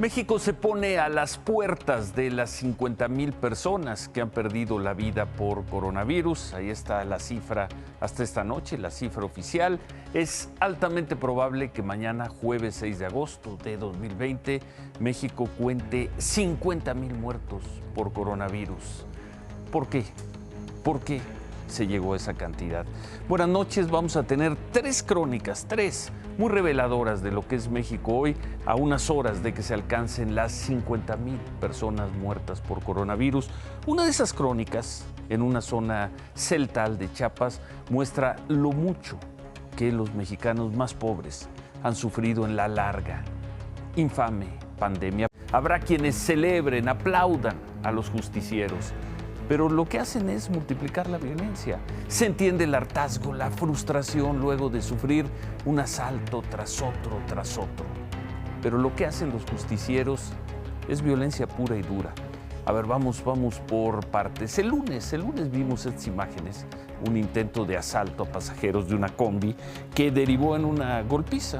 México se pone a las puertas de las 50,000 personas que han perdido la vida por coronavirus. Ahí está la cifra hasta esta noche, la cifra oficial. Es altamente probable que mañana, jueves 6 de agosto de 2020, México cuente 50,000 muertos por coronavirus. ¿Por qué? ¿Por qué se llegó a esa cantidad? Buenas noches, vamos a tener tres crónicas, muy reveladoras de lo que es México hoy, a unas horas de que se alcancen las 50,000 personas muertas por coronavirus. Una de esas crónicas, en una zona celtal de Chiapas, muestra lo mucho que los mexicanos más pobres han sufrido en la larga, infame pandemia. Habrá quienes celebren, aplaudan a los justicieros, pero lo que hacen es multiplicar la violencia. Se entiende el hartazgo, la frustración luego de sufrir un asalto tras otro. Pero lo que hacen los justicieros es violencia pura y dura. A ver, vamos por partes. El lunes vimos estas imágenes, un intento de asalto a pasajeros de una combi que derivó en una golpiza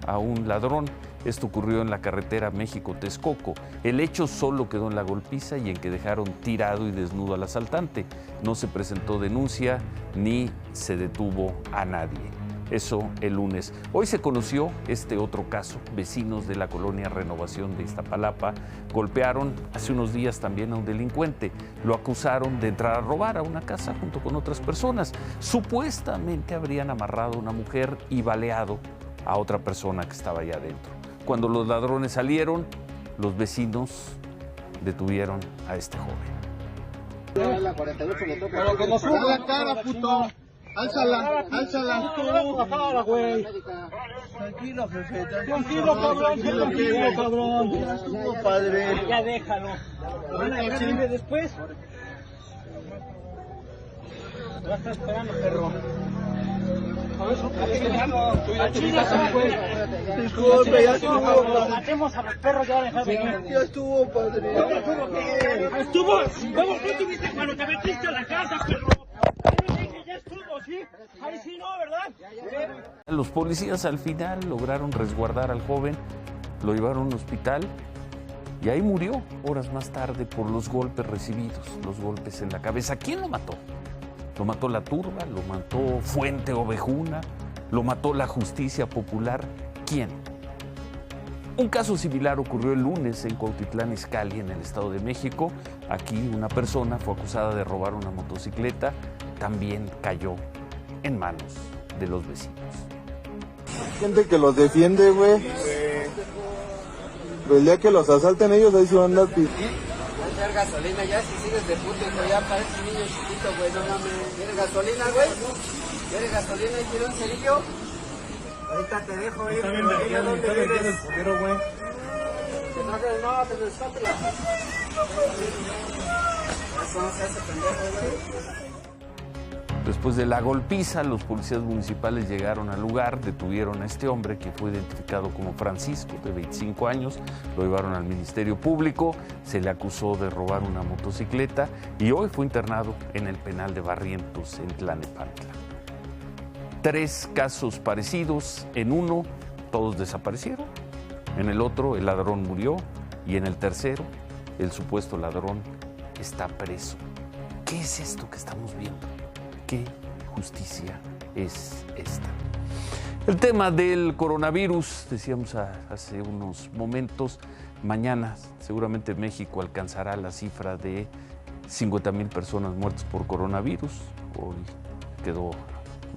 a un ladrón. Esto ocurrió en la carretera México-Texcoco. El hecho solo quedó en la golpiza y en que dejaron tirado y desnudo al asaltante. No se presentó denuncia ni se detuvo a nadie. Eso el lunes. Hoy se conoció este otro caso. Vecinos de la colonia Renovación de Iztapalapa golpearon hace unos días también a un delincuente. Lo acusaron de entrar a robar a una casa junto con otras personas. Supuestamente habrían amarrado a una mujer y baleado a otra persona que estaba allá adentro. Cuando los ladrones salieron, los vecinos detuvieron a este joven. Pero como sube la cara, puto. Álzala. Bájala, güey. Tranquilo, jefe. Tranquilo, cabrón. Ya estuvo, padre. Ya déjalo. ¿Sirve después? Ya está esperando, perro. Disculpe, ya estuvo. Matemos a los perros, ya ya estuvo, padre. Estuvo. ¿Cómo tú tuviste cuando te metiste a la casa, perro? Ya estuvo, ¿sí? Ahí sí no, ¿verdad? Los policías al final lograron resguardar al joven, lo llevaron a un hospital y ahí murió horas más tarde por los golpes recibidos, los golpes en la cabeza. ¿Quién lo mató? Lo mató la turba, lo mató Fuente Ovejuna, lo mató la justicia popular. ¿Quién? Un caso similar ocurrió el lunes en Cuautitlán Izcalli, en el Estado de México. Aquí una persona fue acusada de robar una motocicleta, también cayó en manos de los vecinos. Gente que los defiende, güey. El día que los asalten ellos, ahí se van a andar gasolina ya, si sigues de puto, hijo, ya pareces niño chiquito, güey, no mames. ¿Quieres gasolina, güey? ¿Quieres gasolina y quieres un cerillo? Ahorita te dejo ir, güey. Dime dónde vives. Quiero, güey. Te trajes, no, te descópela. Eso no se hace pendejo, güey. Después de la golpiza, los policías municipales llegaron al lugar, detuvieron a este hombre que fue identificado como Francisco, de 25 años, lo llevaron al Ministerio Público, se le acusó de robar una motocicleta y hoy fue internado en el penal de Barrientos, en Tlalnepantla. 3 casos parecidos, en uno todos desaparecieron, en el otro el ladrón murió y en el tercero el supuesto ladrón está preso. ¿Qué es esto que estamos viendo? ¿Qué justicia es esta? El tema del coronavirus, decíamos hace unos momentos, mañana seguramente México alcanzará la cifra de 50,000 personas muertas por coronavirus. Hoy quedó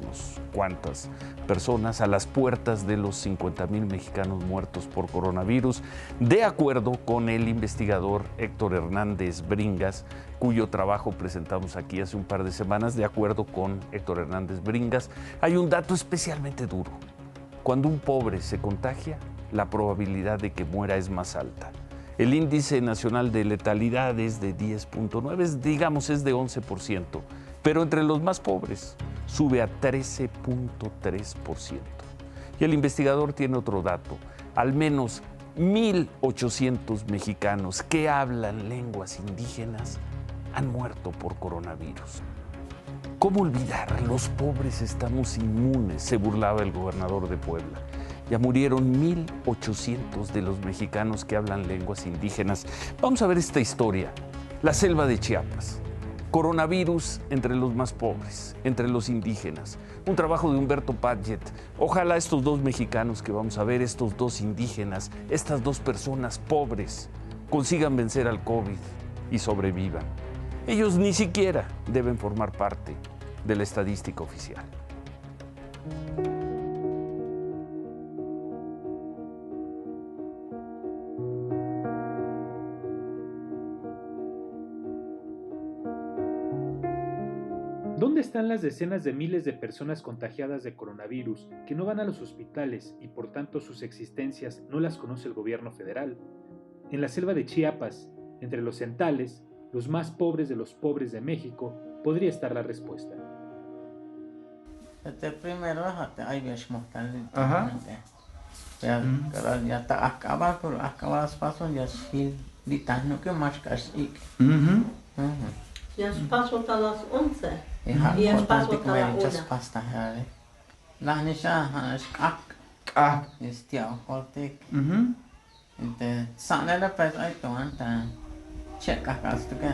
unas cuantas personas a las puertas de los 50,000 mexicanos muertos por coronavirus, de acuerdo con el investigador Héctor Hernández Bringas, cuyo trabajo presentamos aquí hace un par de semanas. De acuerdo con Héctor Hernández Bringas, hay un dato especialmente duro. Cuando un pobre se contagia, la probabilidad de que muera es más alta. El índice nacional de letalidad es de 10.9, digamos es de 11%, pero entre los más pobres sube a 13.3%. Y el investigador tiene otro dato: al menos 1,800 mexicanos que hablan lenguas indígenas han muerto por coronavirus. ¿Cómo olvidar? Los pobres estamos inmunes, se burlaba el gobernador de Puebla. Ya murieron 1,800 de los mexicanos que hablan lenguas indígenas. Vamos a ver esta historia. La selva de Chiapas. Coronavirus entre los más pobres, entre los indígenas. Un trabajo de Humberto Padgett. Ojalá estos dos mexicanos que vamos a ver, estos dos indígenas, estas dos personas pobres, consigan vencer al COVID y sobrevivan. Ellos ni siquiera deben formar parte de la estadística oficial. ¿Dónde están las decenas de miles de personas contagiadas de coronavirus que no van a los hospitales y por tanto sus existencias no las conoce el gobierno federal? En la selva de Chiapas, entre los centales, los más pobres de los pobres de México, podría estar la respuesta. Primero hay pero ya está acaba, pero acaba las pasos ya sí, no que más casi. Ya paso hasta las 11. Y es paso hasta las 1. La niña es es tío corte. Entonces, sale la pesa y tomanta. Checa gasto que.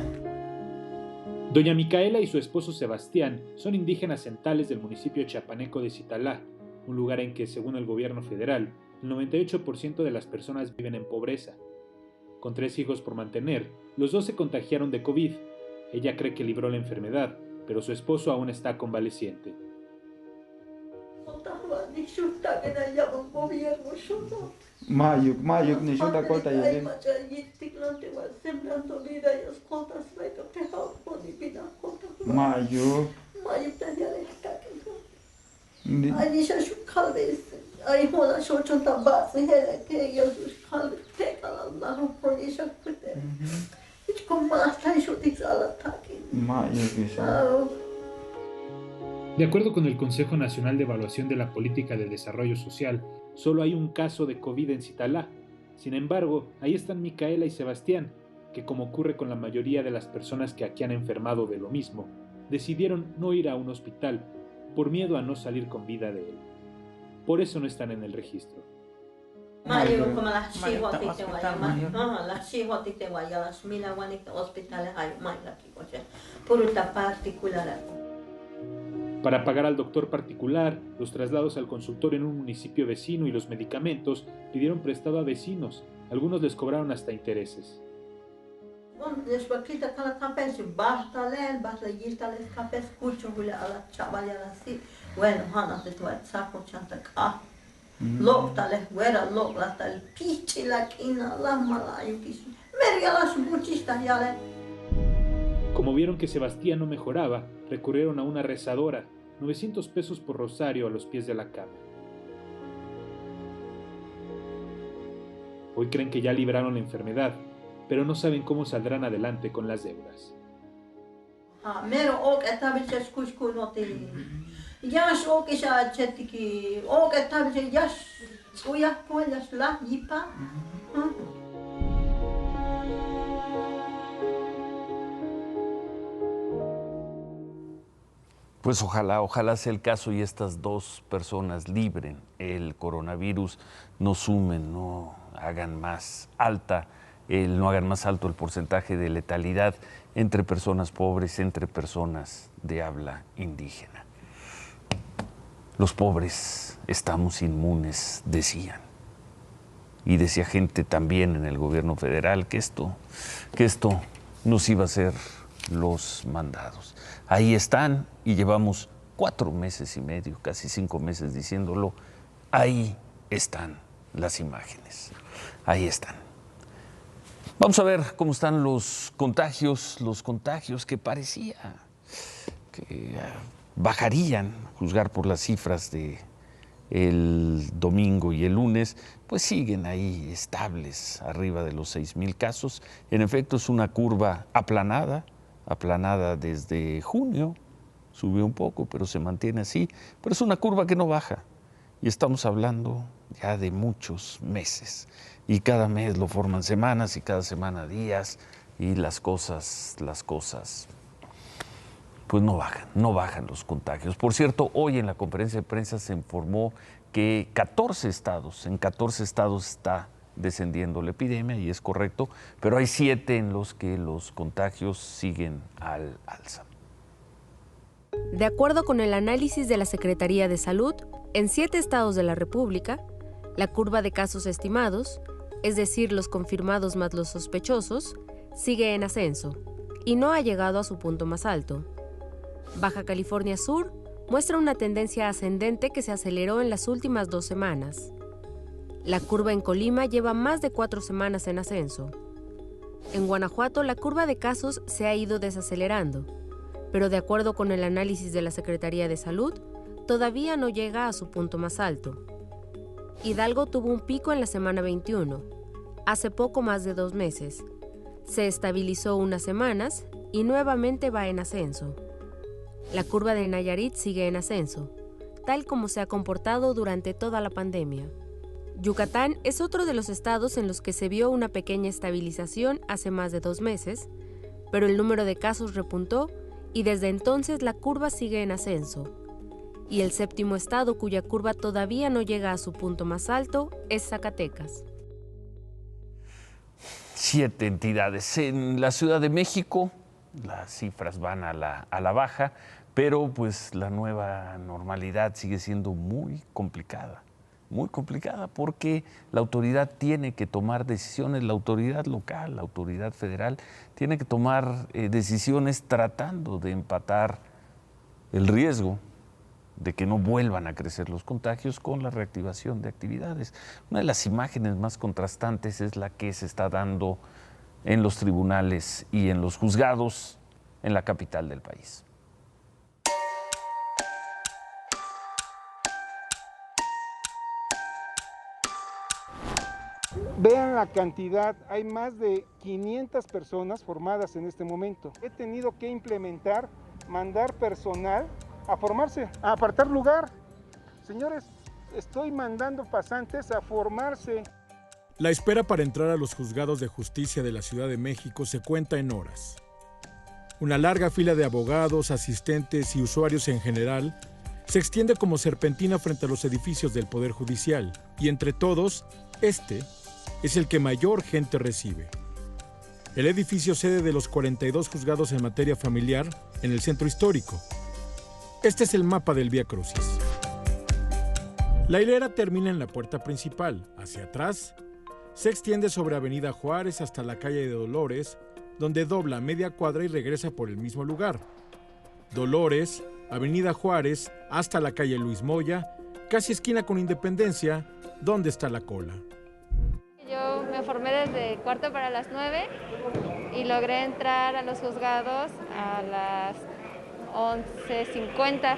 Doña Micaela y su esposo Sebastián son indígenas centales del municipio chiapaneco de Zitalá, un lugar en que, según el gobierno federal, el 98% de las personas viven en pobreza. Con 3 hijos por mantener, los dos se contagiaron de COVID. Ella cree que libró la enfermedad, pero su esposo aún está convaleciente. Mayuk ni shuta kota yedin. Mayuk. Ay, hola, yo tabas, hele que yo kalb tek Allah'ın polisi kute. Hiç komasta yo dixala taki. De acuerdo con el Consejo Nacional de Evaluación de la Política de Desarrollo Social, solo hay un caso de COVID en Zitalá. Sin embargo, ahí están Micaela y Sebastián, que como ocurre con la mayoría de las personas que aquí han enfermado de lo mismo, decidieron no ir a un hospital por miedo a no salir con vida de él. Por eso no están en el registro. Para pagar al doctor particular, los traslados al consultorio en un municipio vecino y los medicamentos pidieron prestado a vecinos. Algunos les cobraron hasta intereses. Como vieron que Sebastián no mejoraba, recurrieron a una rezadora, 900 pesos por rosario a los pies de la cama. Hoy creen que ya libraron la enfermedad, pero no saben cómo saldrán adelante con las deudas. Pues ojalá sea el caso y estas dos personas libren el coronavirus, no sumen, no hagan más alto el porcentaje de letalidad entre personas pobres, entre personas de habla indígena. Los pobres estamos inmunes, decían. Y decía gente también en el gobierno federal que esto nos iba a ser los mandados. Ahí están y llevamos 4 meses y medio, casi 5 meses diciéndolo. Ahí están las imágenes. Ahí están. Vamos a ver cómo están los contagios que parecía que bajarían, juzgar por las cifras de el domingo y el lunes, pues siguen ahí estables, arriba de los 6,000 casos. En efecto, es una curva aplanada desde junio, subió un poco, pero se mantiene así, pero es una curva que no baja. Y estamos hablando ya de muchos meses. Y cada mes lo forman semanas y cada semana días. Y las cosas pues no bajan los contagios. Por cierto, hoy en la conferencia de prensa se informó que en 14 estados está descendiendo la epidemia, y es correcto, pero hay 7 en los que los contagios siguen al alza. De acuerdo con el análisis de la Secretaría de Salud, en 7 estados de la República, la curva de casos estimados, es decir, los confirmados más los sospechosos, sigue en ascenso y no ha llegado a su punto más alto. Baja California Sur muestra una tendencia ascendente que se aceleró en las últimas 2 semanas. La curva en Colima lleva más de 4 semanas en ascenso. En Guanajuato, la curva de casos se ha ido desacelerando, pero de acuerdo con el análisis de la Secretaría de Salud, todavía no llega a su punto más alto. Hidalgo tuvo un pico en la semana 21, hace poco más de 2 meses. Se estabilizó unas semanas y nuevamente va en ascenso. La curva de Nayarit sigue en ascenso, tal como se ha comportado durante toda la pandemia. Yucatán es otro de los estados en los que se vio una pequeña estabilización hace más de 2 meses, pero el número de casos repuntó y desde entonces la curva sigue en ascenso. Y el 7º estado cuya curva todavía no llega a su punto más alto es Zacatecas. 7 entidades. En la Ciudad de México las cifras van a la baja, pero pues la nueva normalidad sigue siendo muy complicada porque la autoridad tiene que tomar decisiones, la autoridad local, la autoridad federal tiene que tomar decisiones tratando de empatar el riesgo de que no vuelvan a crecer los contagios con la reactivación de actividades. Una de las imágenes más contrastantes es la que se está dando en los tribunales y en los juzgados en la capital del país. Vean la cantidad, hay más de 500 personas formadas en este momento. He tenido que mandar personal a formarse, a apartar lugar. Señores, estoy mandando pasantes a formarse. La espera para entrar a los juzgados de justicia de la Ciudad de México se cuenta en horas. Una larga fila de abogados, asistentes y usuarios en general se extiende como serpentina frente a los edificios del Poder Judicial, y entre todos, este es el que mayor gente recibe. El edificio sede de los 42 juzgados en materia familiar en el centro histórico. Este es el mapa del Vía Crucis. La hilera termina en la puerta principal. Hacia atrás, se extiende sobre Avenida Juárez hasta la calle de Dolores, donde dobla media cuadra y regresa por el mismo lugar. Dolores, Avenida Juárez, hasta la calle Luis Moya, casi esquina con Independencia, donde está la cola. Yo me formé desde 8:45 y logré entrar a los juzgados a las 11:50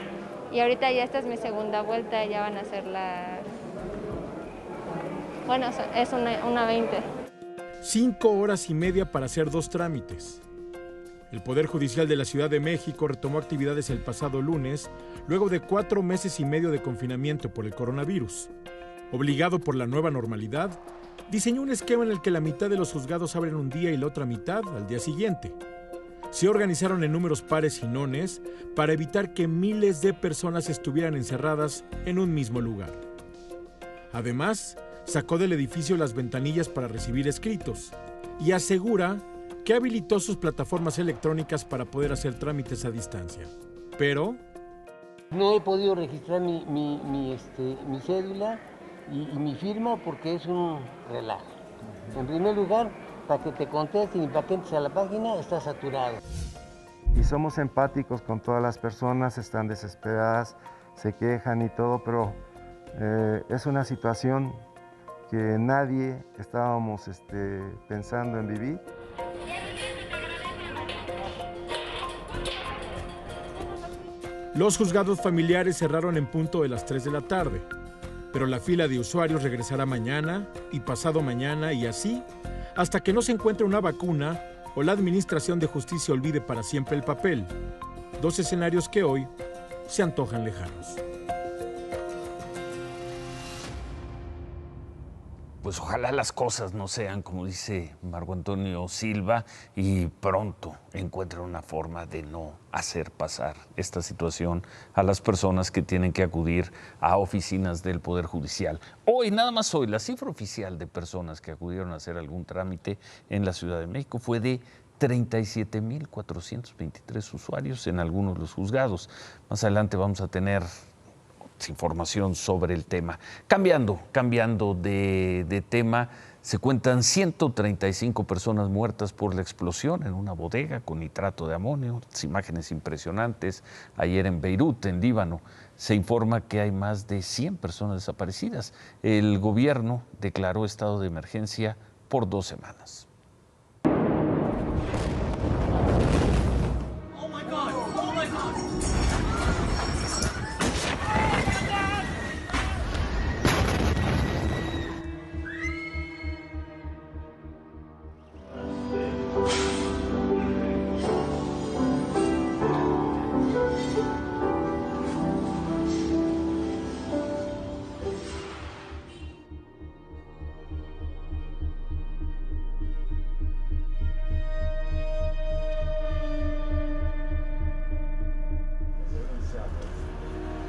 y ahorita ya esta es mi segunda vuelta, ya van a ser las... Bueno, es una 20. 5 horas y media para hacer 2 trámites. El Poder Judicial de la Ciudad de México retomó actividades el pasado lunes, luego de 4 meses y medio de confinamiento por el coronavirus. Obligado por la nueva normalidad, diseñó un esquema en el que la mitad de los juzgados abren un día y la otra mitad al día siguiente. Se organizaron en números pares y nones para evitar que miles de personas estuvieran encerradas en un mismo lugar. Además, sacó del edificio las ventanillas para recibir escritos y asegura que habilitó sus plataformas electrónicas para poder hacer trámites a distancia. Pero no he podido registrar mi cédula y mi firma porque es un relajo. En primer lugar, para que te contesten y para que entres a la página está saturado. Y somos empáticos con todas las personas, están desesperadas, se quejan y todo, pero es una situación que nadie estábamos pensando en vivir. Los juzgados familiares cerraron en punto de las 3 de la tarde, pero la fila de usuarios regresará mañana y pasado mañana y así hasta que no se encuentre una vacuna o la Administración de Justicia olvide para siempre el papel. 2 escenarios que hoy se antojan lejanos. pues ojalá las cosas no sean como dice Marco Antonio Silva y pronto encuentren una forma de no hacer pasar esta situación a las personas que tienen que acudir a oficinas del Poder Judicial. Hoy, nada más hoy, la cifra oficial de personas que acudieron a hacer algún trámite en la Ciudad de México fue de 37,423 usuarios en algunos de los juzgados. Más adelante vamos a tener información sobre el tema. Cambiando de tema, se cuentan 135 personas muertas por la explosión en una bodega con nitrato de amonio. Imágenes impresionantes. Ayer en Beirut, en Líbano, se informa que hay más de 100 personas desaparecidas. El gobierno declaró estado de emergencia por 2 semanas.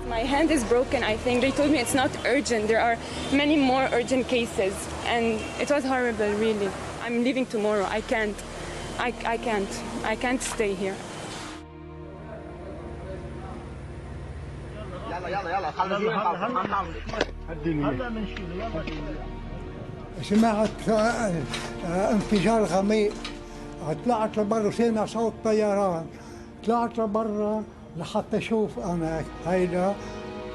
My hand is broken, I think. They told me it's not urgent. There are many more urgent cases. And it was horrible, really. I'm leaving tomorrow. I can't stay here. سمعت انفجار غميق، طلعت لبرا سمع صوت طيران، طلعت لبرا لحتى اشوف انا هيدا،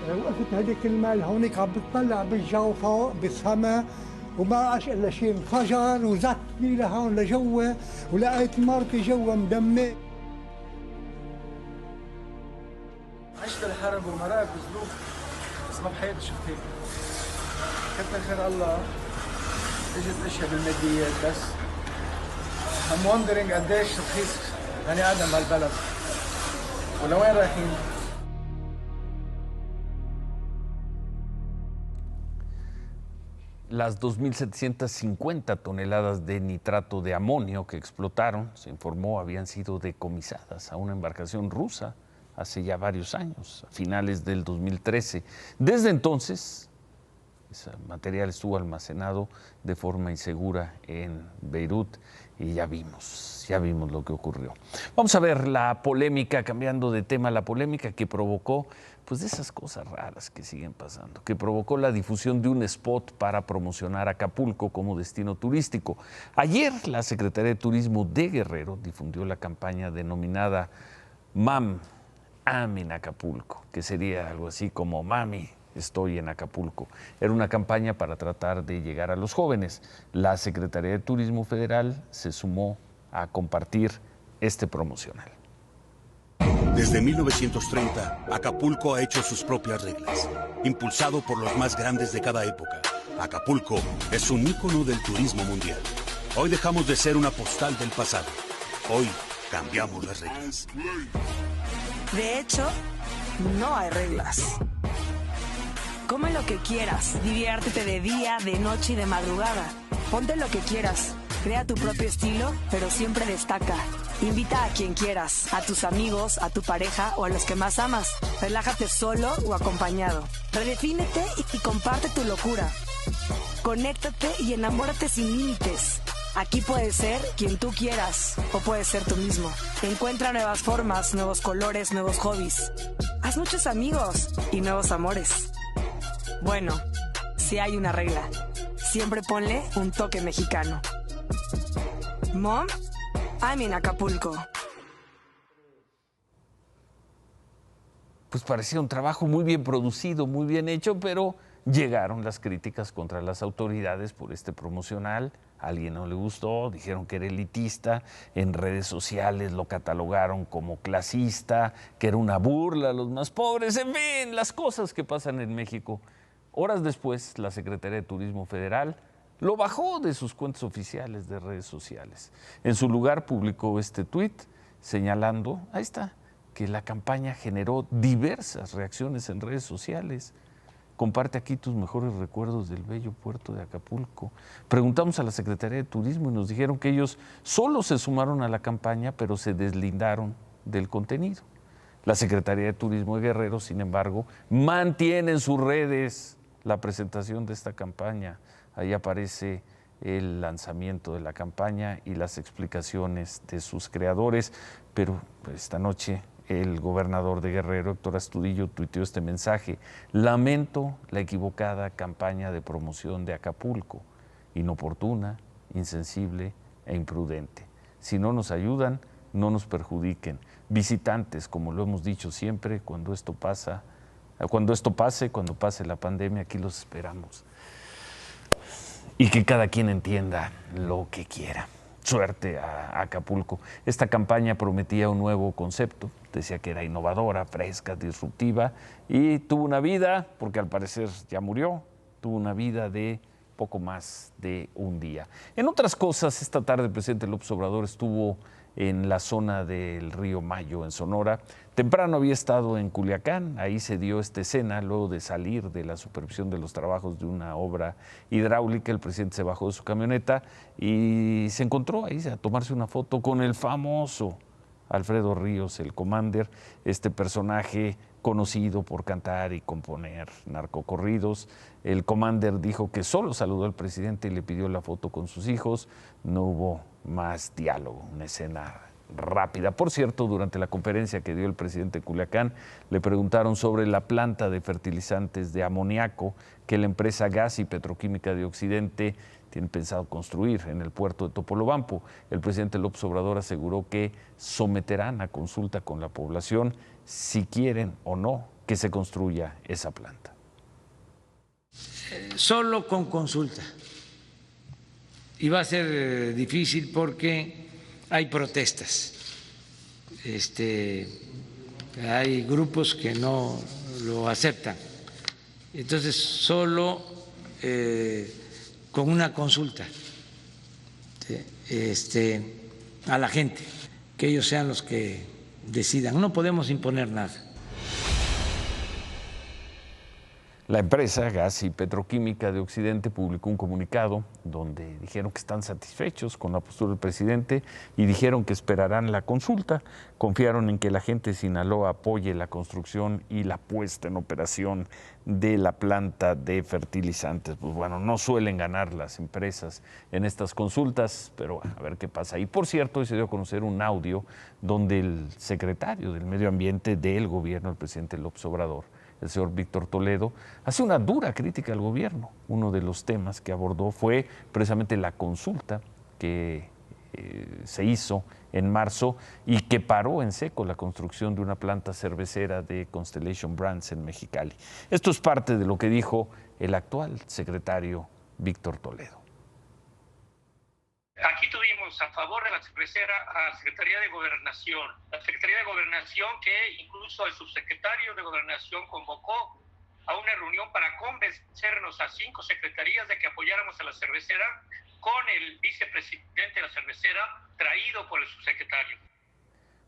وقفت هذيك المال هونيك عم بتطلع بالجو فوق بالسما وما رأش الا شيء انفجر وزتني لهون لجوا ولقيت مرتي جوا مدمه. عشت الحرب ومرقت بظروف بس ما بحياتي شفت هيك. كتر خير الله اجت الاشياء بالماديات بس. I'm wondering قديش رخيص بني ادم بهالبلد ولوين رايحين؟ Las 2.750 toneladas de nitrato de amonio que explotaron, se informó, habían sido decomisadas a una embarcación rusa hace ya varios años, a finales del 2013. Desde entonces, ese material estuvo almacenado de forma insegura en Beirut y ya vimos lo que ocurrió. Vamos a ver la polémica, cambiando de tema, la polémica que provocó, pues de esas cosas raras que siguen pasando, que provocó la difusión de un spot para promocionar Acapulco como destino turístico. Ayer la Secretaría de Turismo de Guerrero difundió la campaña denominada MAM en Acapulco, que sería algo así como Mami, estoy en Acapulco. Era una campaña para tratar de llegar a los jóvenes. La Secretaría de Turismo Federal se sumó a compartir este promocional. Desde 1930, Acapulco ha hecho sus propias reglas, impulsado por los más grandes de cada época. Acapulco es un ícono del turismo mundial. Hoy dejamos de ser una postal del pasado. Hoy cambiamos las reglas. De hecho, no hay reglas. Come lo que quieras, diviértete de día, de noche y de madrugada. Ponte lo que quieras, crea tu propio estilo, pero siempre destaca. Invita a quien quieras, a tus amigos, a tu pareja o a los que más amas. Relájate solo o acompañado. Redefínete y comparte tu locura. Conéctate y enamórate sin límites. Aquí puedes ser quien tú quieras o puedes ser tú mismo. Encuentra nuevas formas, nuevos colores, nuevos hobbies. Haz muchos amigos y nuevos amores. Bueno, si hay una regla, siempre ponle un toque mexicano. Mom, I'm in Acapulco. Pues parecía un trabajo muy bien producido, muy bien hecho, pero llegaron las críticas contra las autoridades por este promocional. A alguien no le gustó, dijeron que era elitista, en redes sociales lo catalogaron como clasista, que era una burla a los más pobres, en fin, las cosas que pasan en México. Horas después, la Secretaría de Turismo Federal lo bajó de sus cuentas oficiales de redes sociales. En su lugar publicó este tuit señalando, ahí está, que la campaña generó diversas reacciones en redes sociales. comparte aquí tus mejores recuerdos del bello puerto de Acapulco. Preguntamos a la Secretaría de Turismo y nos dijeron que ellos solo se sumaron a la campaña, pero se deslindaron del contenido. La Secretaría de Turismo de Guerrero, sin embargo, mantiene en sus redes la presentación de esta campaña. Ahí aparece el lanzamiento de la campaña y las explicaciones de sus creadores, pero esta noche el gobernador de Guerrero, Héctor Astudillo, tuiteó este mensaje: lamento la equivocada campaña de promoción de Acapulco, inoportuna, insensible e imprudente. Si no nos ayudan, no nos perjudiquen. Visitantes, como lo hemos dicho siempre, cuando pase la pandemia, aquí los esperamos. Y que cada quien entienda lo que quiera. Suerte a Acapulco. Esta campaña prometía un nuevo concepto, decía que era innovadora, fresca, disruptiva, y tuvo una vida, porque al parecer ya murió, tuvo una vida de poco más de un día. En otras cosas, esta tarde el presidente López Obrador estuvo en la zona del Río Mayo, en Sonora. Temprano había estado en Culiacán, ahí se dio esta escena, luego de salir de la supervisión de los trabajos de una obra hidráulica. El presidente se bajó de su camioneta y se encontró ahí a tomarse una foto con el famoso Alfredo Ríos, el Commander, este personaje conocido por cantar y componer narcocorridos. El Commander dijo que solo saludó al presidente y le pidió la foto con sus hijos. No hubo más diálogo, una escena rápida. Por cierto, durante la conferencia que dio el presidente Culiacán, le preguntaron sobre la planta de fertilizantes de amoníaco que la empresa Gas y Petroquímica de Occidente tiene pensado construir en el puerto de Topolobampo. El presidente López Obrador aseguró que someterán a consulta con la población si quieren o no que se construya esa planta. Solo con consulta. Y va a ser difícil porque hay protestas. Hay grupos que no lo aceptan. Entonces, solo con una consulta a la gente, que ellos sean los que decidan. No podemos imponer nada. La empresa Gas y Petroquímica de Occidente publicó un comunicado donde dijeron que están satisfechos con la postura del presidente y dijeron que esperarán la consulta. Confiaron en que la gente de Sinaloa apoye la construcción y la puesta en operación de la planta de fertilizantes. Pues bueno, no suelen ganar las empresas en estas consultas, pero bueno, a ver qué pasa. Y por cierto, hoy se dio a conocer un audio donde el secretario del Medio Ambiente del gobierno, el presidente López Obrador, el señor Víctor Toledo, hace una dura crítica al gobierno. Uno de los temas que abordó fue precisamente la consulta que se hizo en marzo y que paró en seco la construcción de una planta cervecera de Constellation Brands en Mexicali. Esto es parte de lo que dijo el actual secretario Víctor Toledo. Aquí tuvimos a favor de la cervecera a la Secretaría de Gobernación. La Secretaría de Gobernación, que incluso el subsecretario de Gobernación convocó a una reunión para convencernos a 5 secretarías de que apoyáramos a la cervecera con el vicepresidente de la cervecera traído por el subsecretario.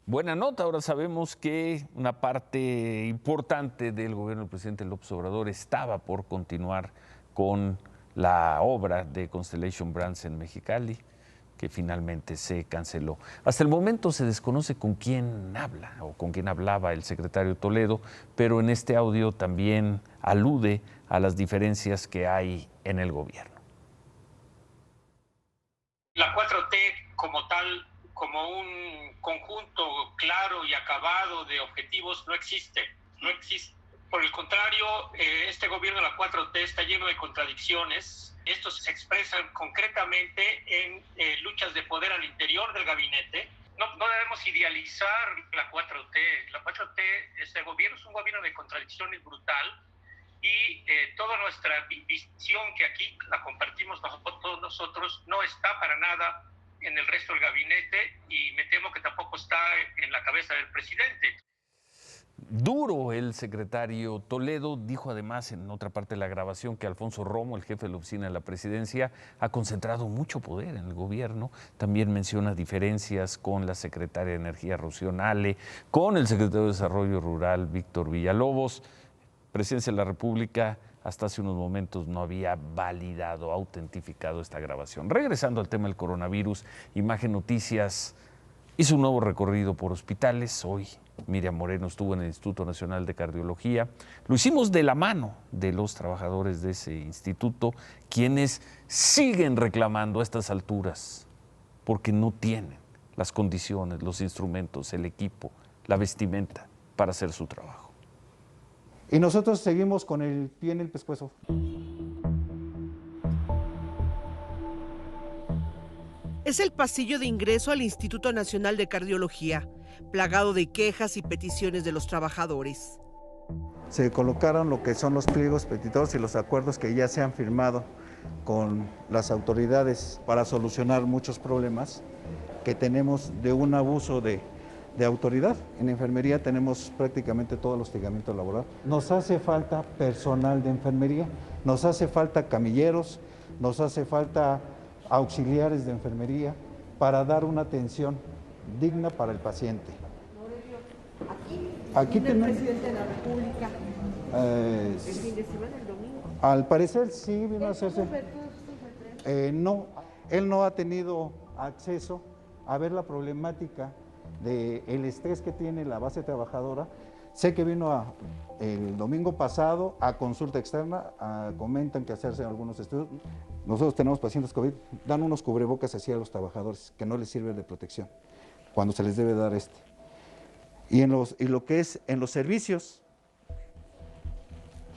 Buena nota, ahora sabemos que una parte importante del gobierno del presidente López Obrador estaba por continuar con la obra de Constellation Brands en Mexicali, que finalmente se canceló. Hasta el momento se desconoce con quién habla o con quién hablaba el secretario Toledo, pero en este audio también alude a las diferencias que hay en el gobierno. La 4T como tal, como un conjunto claro y acabado de objetivos, no existe. No existe. Por el contrario, este gobierno de la 4T está lleno de contradicciones. Estos se expresan concretamente en luchas de poder al interior del gabinete. No debemos idealizar la 4T. La 4T, este gobierno es un gobierno de contradicciones brutal y toda nuestra visión, que aquí la compartimos todos nosotros, no está para nada en el resto del gabinete y me temo que tampoco está en la cabeza del presidente. Duro el secretario Toledo. Dijo además en otra parte de la grabación que Alfonso Romo, el jefe de la oficina de la presidencia, ha concentrado mucho poder en el gobierno. También menciona diferencias con la secretaria de Energía, Rocío Nale, con el secretario de Desarrollo Rural, Víctor Villalobos. Presidencia de la República hasta hace unos momentos no había validado, autentificado esta grabación. Regresando al tema del coronavirus, Imagen Noticias hizo un nuevo recorrido por hospitales. Hoy Miriam Moreno estuvo en el Instituto Nacional de Cardiología. Lo hicimos de la mano de los trabajadores de ese instituto, quienes siguen reclamando a estas alturas porque no tienen las condiciones, los instrumentos, el equipo, la vestimenta para hacer su trabajo. Y nosotros seguimos con el pie en el pescuezo. Es el pasillo de ingreso al Instituto Nacional de Cardiología, plagado de quejas y peticiones de los trabajadores. Se colocaron lo que son los pliegos petitorios y los acuerdos que ya se han firmado con las autoridades para solucionar muchos problemas que tenemos de un abuso de autoridad. En enfermería tenemos prácticamente todo el hostigamiento laboral. Nos hace falta personal de enfermería, nos hace falta camilleros, nos hace falta auxiliares de enfermería para dar una atención digna para el paciente. Aquí tenemos el presidente de la República. El fin de semana, el domingo. Al parecer sí vino a hacerse. No, él no ha tenido acceso a ver la problemática del estrés que tiene la base trabajadora. Sé que vino el domingo pasado a consulta externa, comentan que hacerse algunos estudios. Nosotros tenemos pacientes COVID, dan unos cubrebocas así a los trabajadores que no les sirve de protección, cuando se les debe dar este. Y lo que es en los servicios,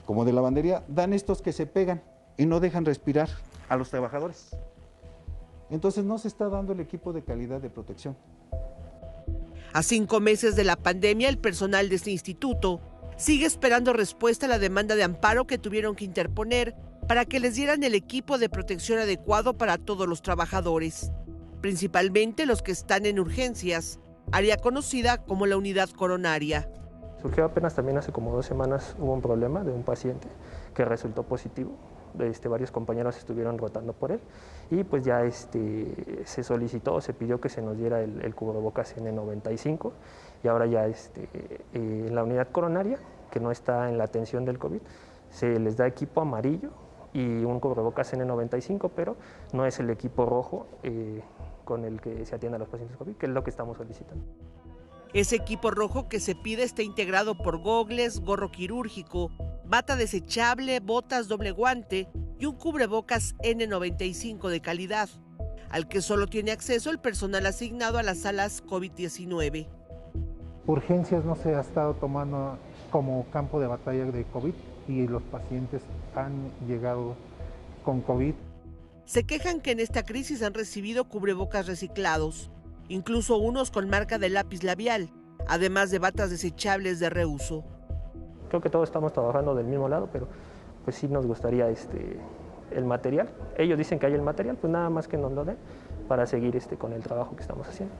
como de lavandería, dan estos que se pegan y no dejan respirar a los trabajadores. Entonces no se está dando el equipo de calidad de protección. A 5 meses de la pandemia, el personal de este instituto sigue esperando respuesta a la demanda de amparo que tuvieron que interponer para que les dieran el equipo de protección adecuado para todos los trabajadores, principalmente los que están en urgencias, área conocida como la unidad coronaria. Surgió apenas también hace como 2 semanas, hubo un problema de un paciente que resultó positivo. Varios compañeros estuvieron rotando por él y pues ya se solicitó, se pidió que se nos diera el cubrebocas N95 y ahora ya en la unidad coronaria, que no está en la atención del COVID, se les da equipo amarillo y un cubrebocas N95, pero no es el equipo rojo con el que se atiende a los pacientes COVID, que es lo que estamos solicitando. Ese equipo rojo que se pide está integrado por gogles, gorro quirúrgico, bata desechable, botas doble guante y un cubrebocas N95 de calidad, al que solo tiene acceso el personal asignado a las salas COVID-19. Urgencias no se ha estado tomando como campo de batalla de COVID y los pacientes han llegado con COVID. Se quejan que en esta crisis han recibido cubrebocas reciclados, incluso unos con marca de lápiz labial, además de batas desechables de reuso. Creo que todos estamos trabajando del mismo lado, pero pues sí nos gustaría el material. Ellos dicen que hay el material, pues nada más que nos lo den para seguir con el trabajo que estamos haciendo.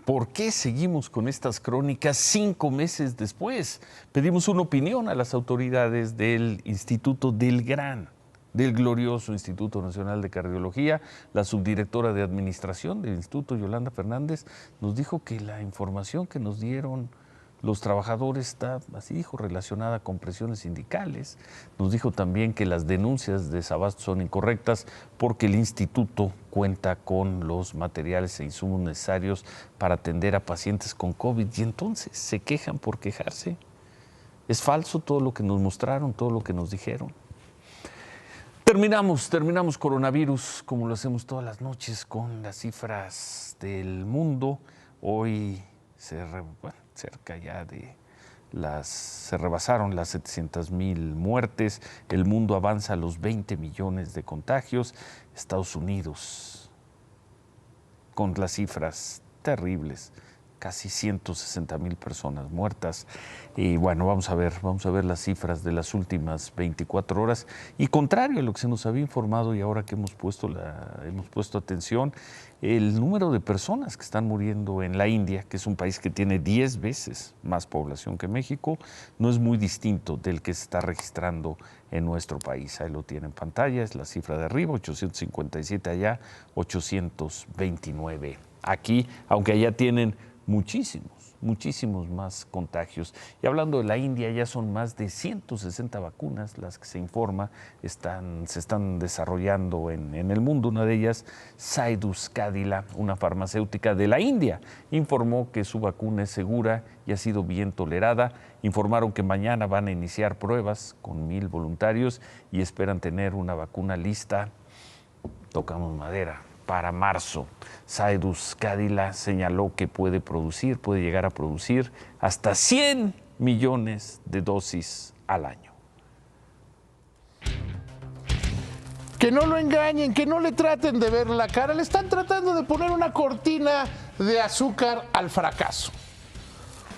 ¿Por qué seguimos con estas crónicas 5 meses después? Pedimos una opinión a las autoridades del Instituto del glorioso Instituto Nacional de Cardiología. La subdirectora de Administración del Instituto, Yolanda Fernández, nos dijo que la información que nos dieron los trabajadores está, así dijo, relacionada con presiones sindicales. Nos dijo también que las denuncias de desabasto son incorrectas porque el instituto cuenta con los materiales e insumos necesarios para atender a pacientes con COVID. Y entonces se quejan por quejarse. Es falso todo lo que nos mostraron, todo lo que nos dijeron. Terminamos coronavirus, como lo hacemos todas las noches, con las cifras del mundo. Hoy cerca ya se rebasaron las 700,000 muertes. El mundo avanza a los 20 millones de contagios. Estados Unidos, con las cifras terribles, casi 160,000 personas muertas. Y bueno, vamos a ver las cifras de las últimas 24 horas. Y contrario a lo que se nos había informado y ahora que hemos puesto atención, el número de personas que están muriendo en la India, que es un país que tiene 10 veces más población que México, no es muy distinto del que se está registrando en nuestro país. Ahí lo tienen en pantalla, es la cifra de arriba, 857 allá, 829 aquí, aunque allá tienen muchísimos muchísimos más contagios. Y hablando de la India, ya son más de 160 vacunas las que se informa se están desarrollando en el mundo. Una de ellas, Zydus Cadila, una farmacéutica de la India, informó que su vacuna es segura y ha sido bien tolerada. Informaron que mañana van a iniciar pruebas con 1,000 voluntarios y esperan tener una vacuna lista, tocamos madera, para marzo. Zydus Cadila señaló que puede llegar a producir hasta 100 millones de dosis al año. Que no lo engañen, que no le traten de ver la cara. Le están tratando de poner una cortina de azúcar al fracaso.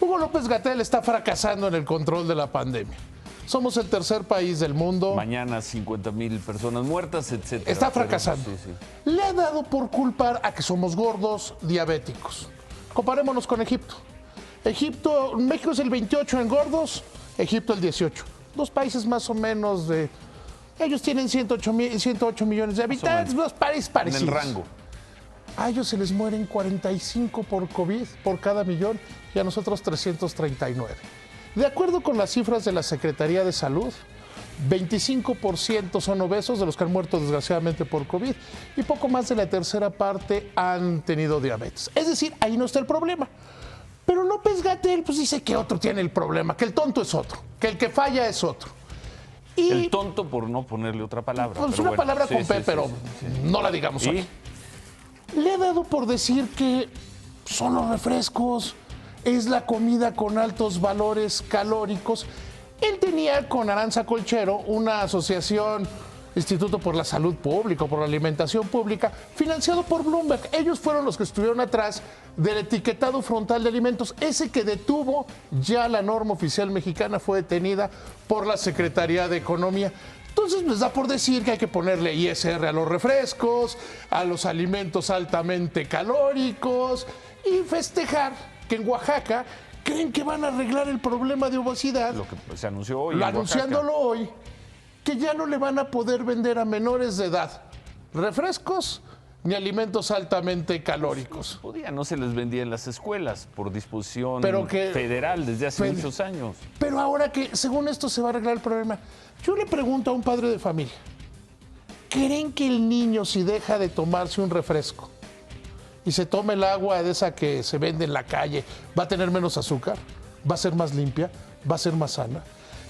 Hugo López-Gatell está fracasando en el control de la pandemia. Somos el tercer país del mundo. Mañana 50,000 personas muertas, etc. Está fracasando. Sí. Le ha dado por culpar a que somos gordos, diabéticos. Comparémonos con Egipto. México es el 28 en gordos, Egipto el 18. Dos países más o menos de... Ellos tienen 108 millones de habitantes, dos países parecidos. En el rango. A ellos se les mueren 45 por COVID por cada millón y a nosotros 339. De acuerdo con las cifras de la Secretaría de Salud, 25% son obesos de los que han muerto desgraciadamente por COVID y poco más de la tercera parte han tenido diabetes. Es decir, ahí no está el problema. Pero López-Gatell pues dice que otro tiene el problema, que el tonto es otro, que el que falla es otro. Y el tonto, por no ponerle otra palabra. Pues una palabra con P, pero no la digamos hoy. Le ha dado por decir que son los refrescos, es la comida con altos valores calóricos. Él tenía con Aranza Colchero una asociación, Instituto por la Salud Pública, por la Alimentación Pública, financiado por Bloomberg. Ellos fueron los que estuvieron atrás del etiquetado frontal de alimentos. Ese que detuvo ya la norma oficial mexicana fue detenida por la Secretaría de Economía. Entonces les da por decir que hay que ponerle ISR a los refrescos, a los alimentos altamente calóricos y festejar que en Oaxaca creen que van a arreglar el problema de obesidad. Lo que se anunció hoy. Anunciándolo hoy, que ya no le van a poder vender a menores de edad refrescos ni alimentos altamente calóricos. No se les vendía en las escuelas por disposición federal desde hace muchos años. Pero ahora que, según esto, se va a arreglar el problema, yo le pregunto a un padre de familia, ¿creen que el niño, si deja de tomarse un refresco y se toma el agua de esa que se vende en la calle, va a tener menos azúcar, va a ser más limpia, va a ser más sana?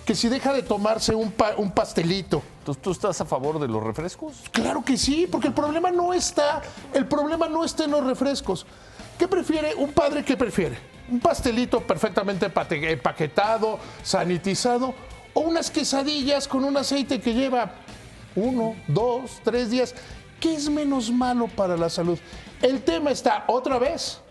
Que si deja de tomarse un pastelito. Entonces, ¿tú estás a favor de los refrescos? Claro que sí, porque el problema no está en los refrescos. ¿Qué prefiere un padre? ¿Qué prefiere? ¿Un pastelito perfectamente empaquetado, sanitizado, o unas quesadillas con un aceite que lleva 1, 2, 3 días? ¿Qué es menos malo para la salud? El tema está, otra vez,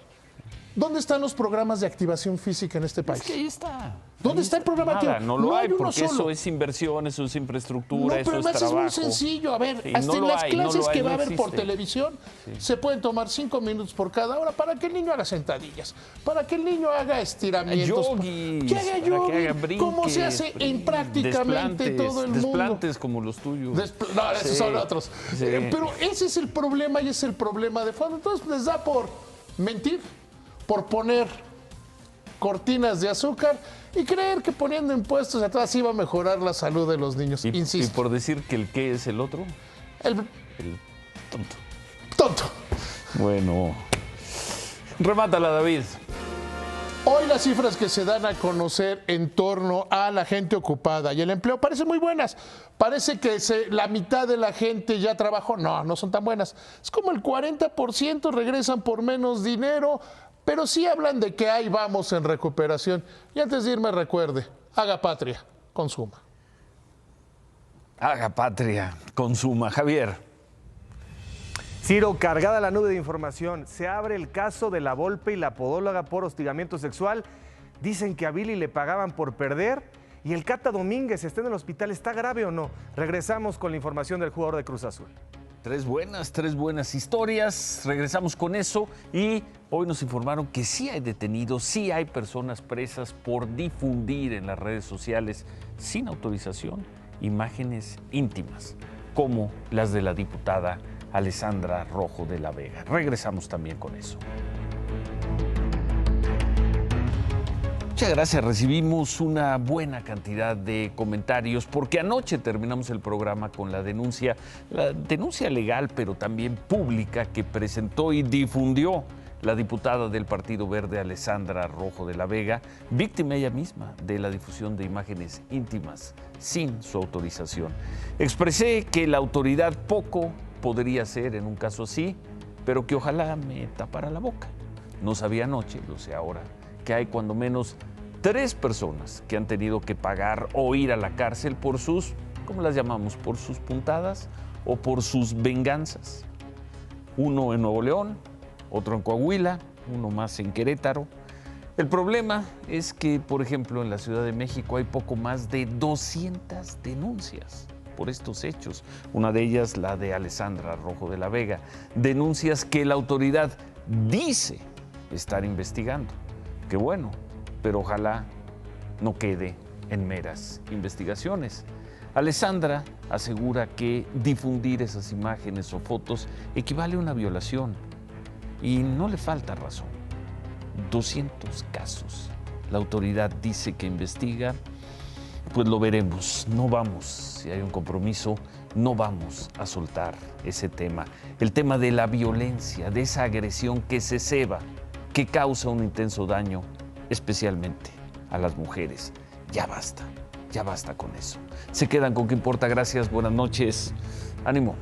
¿dónde están los programas de activación física en este país? Es que ahí está. ¿Dónde está el programa de activación? No lo hay, porque eso es inversión, eso es infraestructura, eso es trabajo. Es muy sencillo. A ver, hasta en las clases que va a haber por televisión, se pueden tomar 5 minutos por cada hora para que el niño haga sentadillas, para que el niño haga estiramientos, que haga yoga, como se hace en prácticamente todo el mundo. Desplantes como los tuyos. No, esos son otros. Pero ese es el problema y es el problema de fondo. Entonces les da por mentir, por poner cortinas de azúcar y creer que poniendo impuestos atrás iba a mejorar la salud de los niños. Insisto. ¿Y por decir que el qué es el otro? El tonto. Tonto. Bueno. Remátala, David. Hoy las cifras que se dan a conocer en torno a la gente ocupada y el empleo parecen muy buenas. Parece que la mitad de la gente ya trabajó. No son tan buenas. Es como el 40% regresan por menos dinero. Pero sí hablan de que ahí vamos en recuperación. Y antes de irme, recuerde, haga patria, consuma. Haga patria, consuma. Javier. Ciro, cargada la nube de información. Se abre el caso de La Volpe y la podóloga por hostigamiento sexual. Dicen que a Billy le pagaban por perder. Y el Cata Domínguez está en el hospital. ¿Está grave o no? Regresamos con la información del jugador de Cruz Azul. Tres buenas historias. Regresamos con eso y hoy nos informaron que sí hay detenidos, sí hay personas presas por difundir en las redes sociales sin autorización imágenes íntimas, como las de la diputada Alessandra Rojo de la Vega. Regresamos también con eso. Muchas gracias, recibimos una buena cantidad de comentarios porque anoche terminamos el programa con la denuncia legal pero también pública que presentó y difundió la diputada del Partido Verde, Alessandra Rojo de la Vega, víctima ella misma de la difusión de imágenes íntimas sin su autorización. Expresé que la autoridad poco podría hacer en un caso así, pero que ojalá me tapara la boca. No sabía anoche, lo sé ahora, que hay cuando menos 3 personas que han tenido que pagar o ir a la cárcel por sus, ¿cómo las llamamos? Por sus puntadas o por sus venganzas. Uno en Nuevo León, otro en Coahuila, uno más en Querétaro. El problema es que, por ejemplo, en la Ciudad de México hay poco más de 200 denuncias por estos hechos. Una de ellas, la de Alessandra Rojo de la Vega. Denuncias que la autoridad dice estar investigando. Qué bueno, pero ojalá no quede en meras investigaciones. Alessandra asegura que difundir esas imágenes o fotos equivale a una violación. Y no le falta razón. 200 casos. La autoridad dice que investiga, pues lo veremos. No vamos, si hay un compromiso, no vamos a soltar ese tema. El tema de la violencia, de esa agresión que se ceba, que causa un intenso daño, especialmente a las mujeres. Ya basta con eso. Se quedan con ¿Qué importa? Gracias, buenas noches. Ánimo.